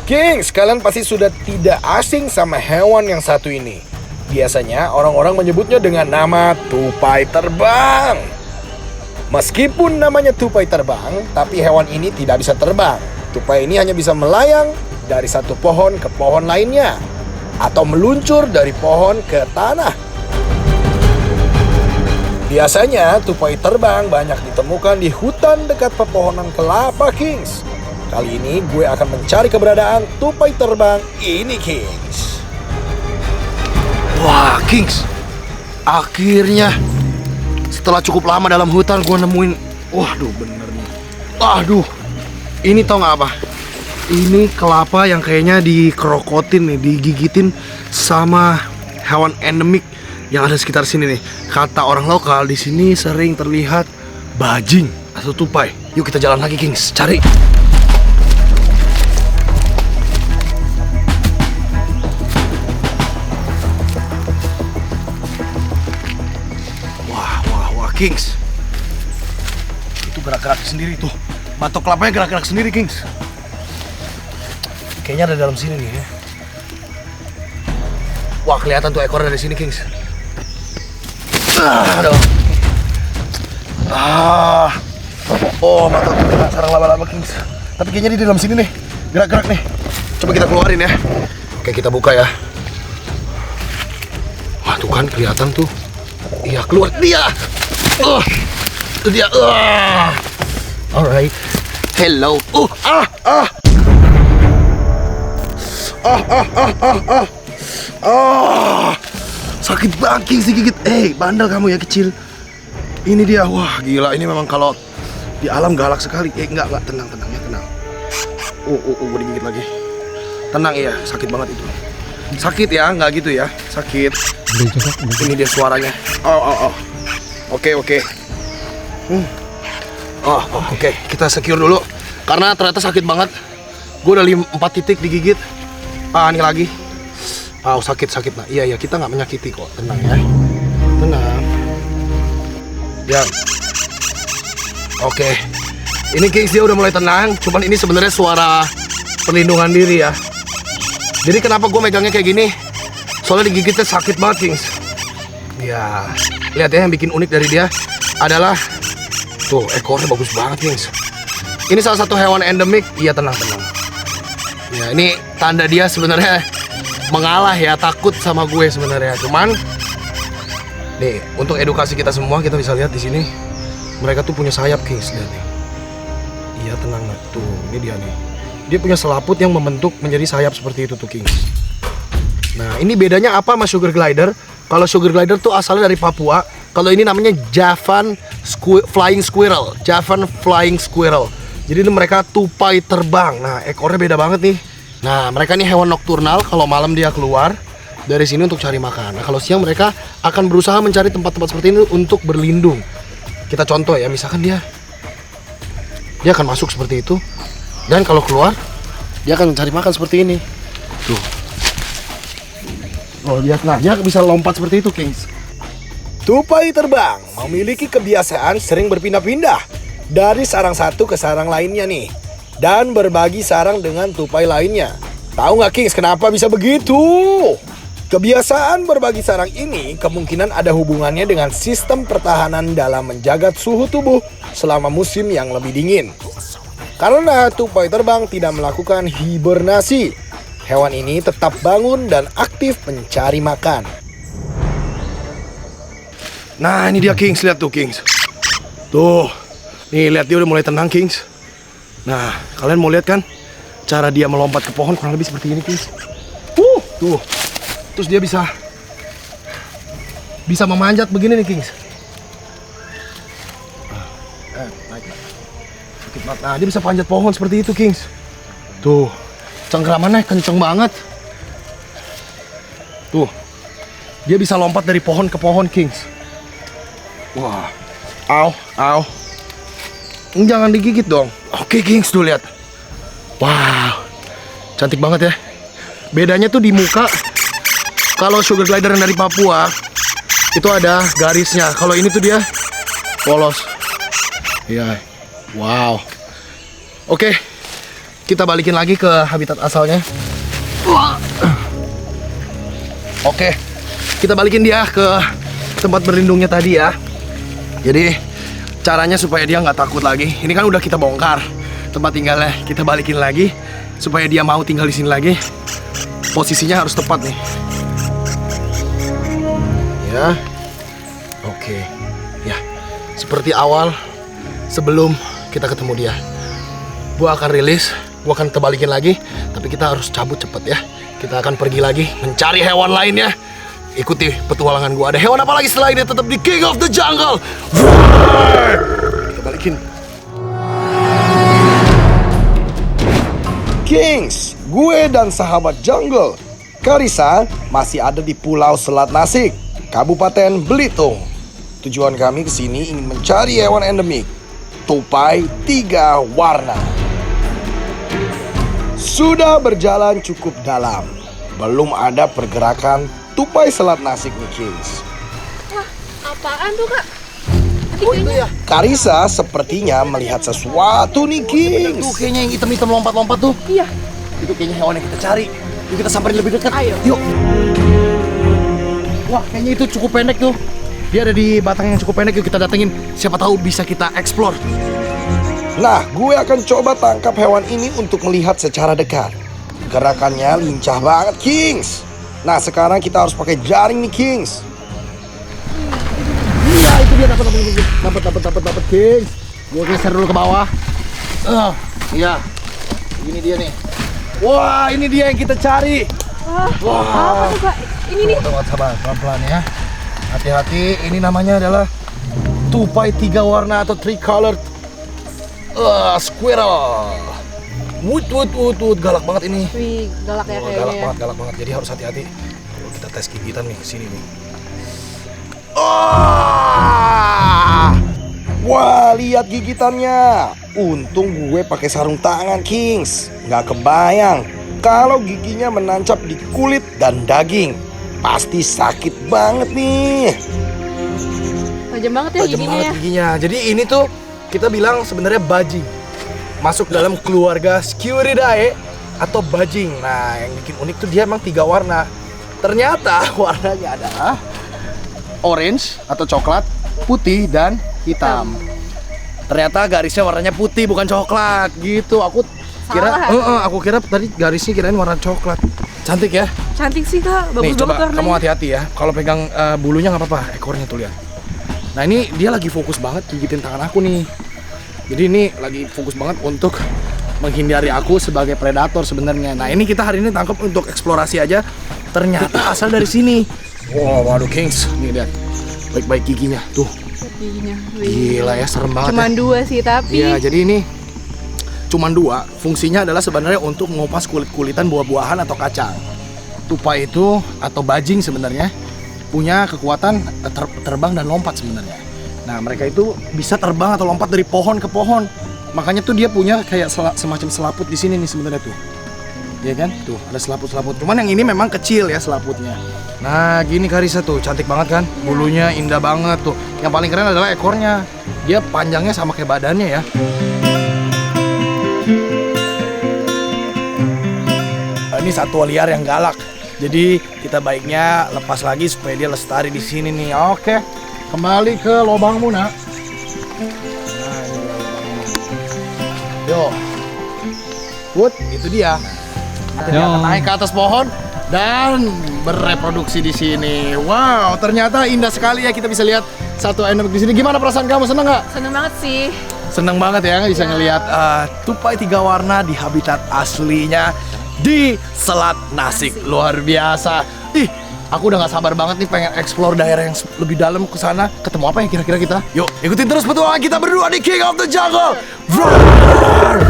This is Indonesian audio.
Kings, kalian pasti sudah tidak asing sama hewan yang satu ini. Biasanya orang-orang menyebutnya dengan nama tupai terbang. Meskipun namanya tupai terbang, tapi hewan ini tidak bisa terbang. Tupai ini hanya bisa melayang dari satu pohon ke pohon lainnya, atau meluncur dari pohon ke tanah. Biasanya tupai terbang banyak ditemukan di hutan dekat pepohonan kelapa, Kings. Kali ini gue akan mencari keberadaan tupai terbang ini, Kings. Wah, Kings. Akhirnya setelah cukup lama dalam hutan gue nemuin. Waduh, bener nih. Aduh, ini tau gak apa? Ini kelapa yang kayaknya dikerokotin nih, digigitin sama hewan endemik yang ada sekitar sini nih. Kata orang lokal di sini sering terlihat bajing atau tupai. Yuk kita jalan lagi, Kings, cari. Wah, Kings. Itu gerak-gerak sendiri tuh. Batok kelapanya gerak-gerak sendiri, Kings. Kayaknya ada dalam sini nih ya. Wah, kelihatan tuh ekor dari sini, Kings. Aduh. Oh, mata tuh kena sarang laba-laba, Kings. Tapi kayaknya di dalam sini nih. Gerak-gerak nih. Coba kita keluarin ya. Oke, kita buka ya. Wah, tuh kan kelihatan tuh. Iya, keluar dia. Itu dia. Alright. Hello. Sakit banget sih gigit. Bandel kamu ya, kecil. Ini dia. Wah, gila, ini memang kalau di alam galak sekali. Enggak, tenang ya, tenang. Gue digigit lagi. Tenang ya, sakit banget itu. Sakit ya, nggak gitu ya. Sakit. Ini dia suaranya. Oke. Oke, kita secure dulu. Karena ternyata sakit banget. Gue udah 4 titik digigit. Ini lagi. Sakit. Nah, iya, kita nggak menyakiti kok. Tenang ya. Tenang. Ya. Oke. Ini Kings dia udah mulai tenang. Cuman ini sebenarnya suara perlindungan diri ya. Jadi kenapa gue megangnya kayak gini? Soalnya digigitnya sakit banget, Kings. Ya, lihat ya, yang bikin unik dari dia adalah tuh ekornya bagus banget, Kings. Ini salah satu hewan endemik. Iya, tenang. Ya, ini tanda dia sebenarnya mengalah ya, takut sama gue sebenarnya. Cuman nih, untuk edukasi kita semua, kita bisa lihat di sini mereka tuh punya sayap, Kings. Lihat nih. Iya, tenang. Tuh, ini dia nih. Dia punya selaput yang membentuk menjadi sayap seperti itu tuh, Kings. Nah, ini bedanya apa sama sugar glider? Kalau sugar glider tuh asalnya dari Papua. Kalau ini namanya Javan flying squirrel. Jadi mereka tupai terbang. Nah, ekornya beda banget nih. Nah, mereka ini hewan nokturnal. Kalau malam dia keluar dari sini untuk cari makan. Nah, kalau siang mereka akan berusaha mencari tempat-tempat seperti ini untuk berlindung. Kita contoh ya, misalkan dia akan masuk seperti itu. Dan kalau keluar, dia akan mencari makan seperti ini. Tuh. Oh, lihat. Nah, dia bisa lompat seperti itu, Kings. Tupai terbang memiliki kebiasaan sering berpindah-pindah dari sarang satu ke sarang lainnya nih. Dan berbagi sarang dengan tupai lainnya. Tahu nggak, Kings, kenapa bisa begitu? Kebiasaan berbagi sarang ini kemungkinan ada hubungannya dengan sistem pertahanan dalam menjaga suhu tubuh selama musim yang lebih dingin. Karena tupai terbang tidak melakukan hibernasi, hewan ini tetap bangun dan aktif mencari makan. Nah, ini dia, Kings. Lihat tuh, Kings. Tuh. Nih, lihat dia udah mulai tenang, Kings. Nah, kalian mau lihat kan cara dia melompat ke pohon kurang lebih seperti ini, Kings. Tuh. Terus dia bisa memanjat begini nih, Kings. Naik. Nah, dia bisa panjat pohon seperti itu, Kings. Tuh. Cengkramannya kenceng banget. Tuh. Dia bisa lompat dari pohon ke pohon, Kings. Wah. Au. Jangan digigit dong. Oke, Kings, tuh lihat. Wow. Cantik banget ya. Bedanya tuh di muka. Kalau sugar glider dari Papua itu ada garisnya. Kalau ini tuh dia polos. Iya. Wow. Oke. kita balikin lagi ke habitat asalnya. Oke, kita balikin dia ke tempat berlindungnya tadi ya. Jadi caranya supaya dia nggak takut lagi. Ini kan udah kita bongkar tempat tinggalnya, kita balikin lagi supaya dia mau tinggal di sini lagi. Posisinya harus tepat nih. Ya, oke, ya. Seperti awal sebelum kita ketemu dia, gua akan rilis. Gua akan terbalikin lagi, tapi kita harus cabut cepet ya. Kita akan pergi lagi mencari hewan lainnya. Ikuti petualangan gua. Ada hewan apa lagi setelah ini? Tetap di King of the Jungle. Kita balikin. Kings, gue dan sahabat jungle Karissa masih ada di Pulau Selat Nasik, Kabupaten Belitung. Tujuan kami ke sini ingin mencari hewan endemik, tupai 3 warna. Sudah berjalan cukup dalam, belum ada pergerakan tupai Selat Nasik nih Kings. Wah, apaan tuh kak? Oh itu ya. Karissa sepertinya melihat sesuatu nih Tuh Kings. kayaknya yang hitam-hitam lompat-lompat tuh. Iya. Itu kayaknya hewan yang kita cari. Yuk kita samperin lebih dekat. Ayo. Yuk. Wah, kayaknya itu cukup pendek tuh. Dia ada di batang yang cukup pendek. Yuk kita datengin. Siapa tahu bisa kita explore. Nah, gue akan coba tangkap hewan ini untuk melihat secara dekat. Gerakannya lincah banget Kings. Nah, sekarang kita harus pakai jaring nih Kings. Iya, itu dia dapat Kings. Gua geser dulu ke bawah. Iya. Ini dia nih. Wah, ini dia yang kita cari. Wah, apa tuh kak? Ini nih. Tunggu, sabar, pelan-pelan ya. Hati-hati, ini namanya adalah tupai 3 warna atau 3 colored squirrel. Wut, galak banget ini. Wih, galak ya Oh, kayaknya. galak banget. Jadi harus hati-hati. Kalau kita tes gigitan nih, sini nih. Wah, lihat gigitannya. Untung gue pakai sarung tangan Kings. Nggak kebayang kalau giginya menancap di kulit dan daging. Pasti sakit banget nih. Tajam banget ya Tajam giginya banget ya. giginya. Jadi ini tuh kita bilang sebenarnya bajing. Masuk dalam keluarga Sciuridae atau bajing. Nah, yang bikin unik tuh dia emang 3 warna. Ternyata warnanya adalah orange atau coklat, putih dan hitam. Ternyata garisnya warnanya putih bukan coklat gitu. Aku kira aku kira tadi garisnya kirain warna coklat. Cantik ya? Cantik sih kak, bagus Nih coba banget warnanya. kamu hati-hati ya. Kalau pegang bulunya nggak apa-apa, ekornya tuh lihat. Nah ini dia lagi fokus banget gigitin tangan aku nih. Jadi ini lagi fokus banget untuk menghindari aku sebagai predator sebenarnya. Nah ini kita hari ini tangkap untuk eksplorasi aja. Ternyata asal dari sini. Wow, waduh Kings, nih lihat. Baik-baik giginya tuh. Giginya. Wih. Gila ya, serem banget. Cuman Ya. 2 sih tapi. Iya, jadi ini cuman 2. Fungsinya adalah sebenarnya untuk mengupas kulit-kulitan buah-buahan atau kacang. Tupai itu atau bajing sebenarnya punya kekuatan terbang dan lompat sebenarnya. Nah, mereka itu bisa terbang atau lompat dari pohon ke pohon. Makanya tuh dia punya kayak semacam selaput di sini nih sebenarnya tuh. Iya kan? Tuh, ada selaput-selaput. Cuman yang ini memang kecil ya selaputnya. Nah, gini Karissa tuh, cantik banget kan? Bulunya indah banget tuh. Yang paling keren adalah ekornya. Dia panjangnya sama kayak badannya ya. Ini satwa liar yang galak. Jadi kita baiknya lepas lagi supaya dia lestari di sini nih. Oke, kembali ke lubangmu nak. Nah, ini dia lubangmu. Yo, Put, itu dia. Dia akan naik ke atas pohon dan bereproduksi di sini. Wow, ternyata indah sekali ya kita bisa lihat satu endemik di sini. Gimana perasaan kamu? Seneng nggak? Seneng banget sih. Seneng banget ya bisa ngelihat tupai 3 warna di habitat aslinya di Selat Nasik. Luar biasa. Ih, aku udah gak sabar banget nih pengen explore daerah yang lebih dalam ke sana. Ketemu apa ya kira-kira kita? Yuk, ikutin terus petualangan kita berdua di King of the Jungle. Roar!